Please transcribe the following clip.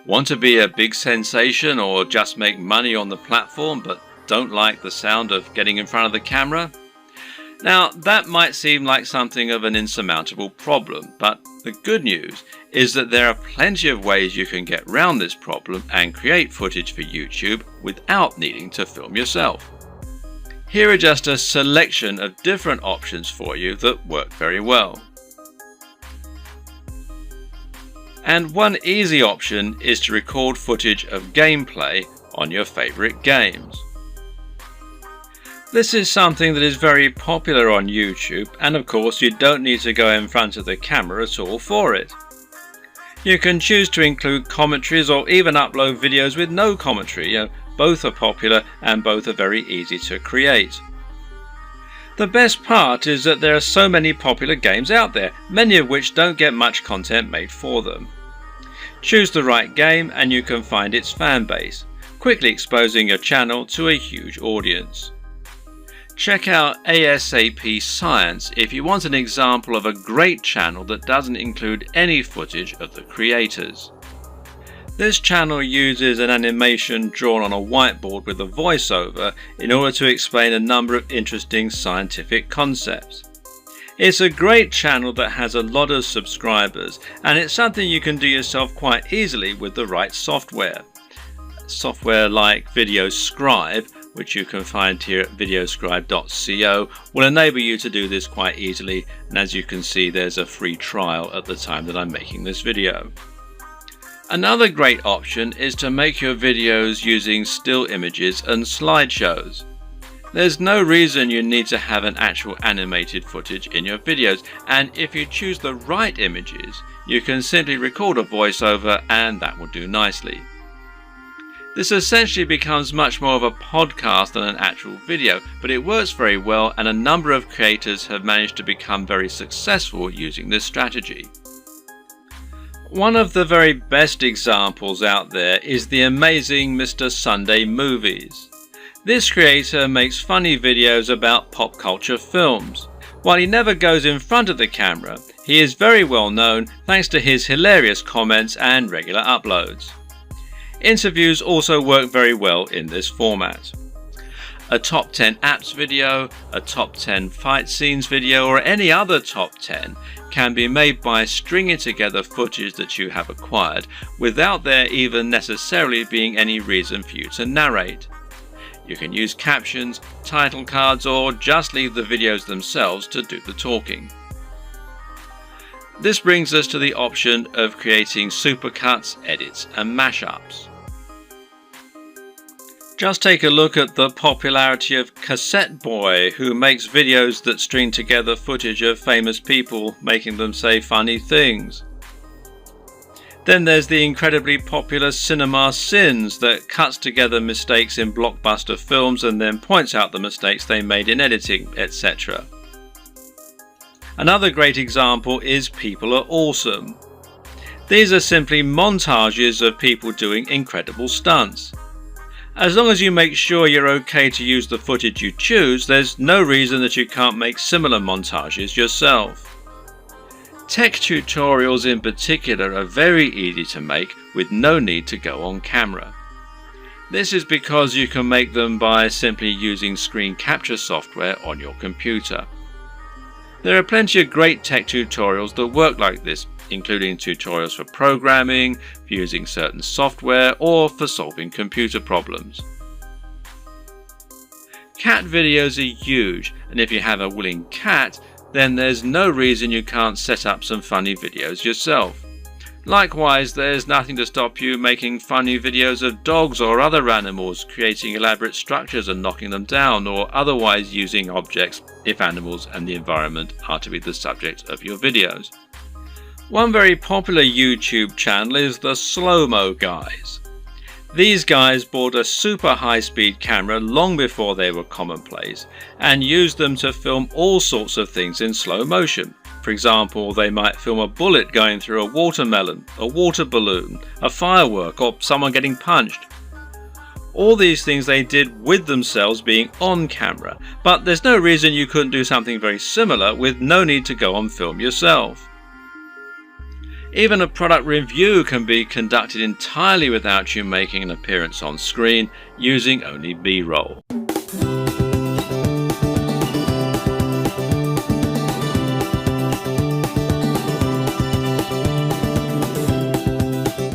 Want to be a big sensation or just make money on the platform but don't like the sound of getting in front of the camera? Now, that might seem like something of an insurmountable problem, but the good news is that there are plenty of ways you can get around this problem and create footage for YouTube without needing to film yourself. Here are just a selection of different options for you that work very well. And one easy option is to record footage of gameplay on your favorite games. This is something that is very popular on YouTube, and of course you don't need to go in front of the camera at all for it. You can choose to include commentaries or even upload videos with no commentary. Both are popular and both are very easy to create. The best part is that there are so many popular games out there, many of which don't get much content made for them. Choose the right game and you can find its fan base, quickly exposing your channel to a huge audience. Check out ASAP Science if you want an example of a great channel that doesn't include any footage of the creators. This channel uses an animation drawn on a whiteboard with a voiceover in order to explain a number of interesting scientific concepts. It's a great channel that has a lot of subscribers, and it's something you can do yourself quite easily with the right software. Software like VideoScribe, which you can find here at videoscribe.co, will enable you to do this quite easily, and as you can see there's a free trial at the time that I'm making this video. Another great option is to make your videos using still images and slideshows. There's no reason you need to have an actual animated footage in your videos, and if you choose the right images you can simply record a voiceover and that will do nicely. This essentially becomes much more of a podcast than an actual video, but it works very well and a number of creators have managed to become very successful using this strategy. One of the very best examples out there is the amazing Mr. Sunday Movies. This creator makes funny videos about pop culture films. While he never goes in front of the camera, he is very well known thanks to his hilarious comments and regular uploads. Interviews also work very well in this format. A top 10 apps video, a top 10 fight scenes video, or any other top 10 can be made by stringing together footage that you have acquired without there even necessarily being any reason for you to narrate. You can use captions, title cards, or just leave the videos themselves to do the talking. This brings us to the option of creating supercuts, edits and mashups. Just take a look at the popularity of Cassette Boy, who makes videos that string together footage of famous people making them say funny things. Then there's the incredibly popular Cinema Sins that cuts together mistakes in blockbuster films and then points out the mistakes they made in editing, etc. Another great example is People Are Awesome. These are simply montages of people doing incredible stunts. As long as you make sure you're okay to use the footage you choose, there's no reason that you can't make similar montages yourself. Tech tutorials in particular are very easy to make with no need to go on camera. This is because you can make them by simply using screen capture software on your computer. There are plenty of great tech tutorials that work like this, including tutorials for programming, for using certain software, or for solving computer problems. Cat videos are huge, and if you have a willing cat, then there's no reason you can't set up some funny videos yourself. Likewise, there's nothing to stop you making funny videos of dogs or other animals, creating elaborate structures and knocking them down, or otherwise using objects if animals and the environment are to be the subject of your videos. One very popular YouTube channel is the Slow-Mo Guys. These guys bought a super high-speed camera long before they were commonplace and used them to film all sorts of things in slow motion. For example, they might film a bullet going through a watermelon, a water balloon, a firework, or someone getting punched. All these things they did with themselves being on camera, but there's no reason you couldn't do something very similar with no need to go on film yourself. Even a product review can be conducted entirely without you making an appearance on screen using only B-roll.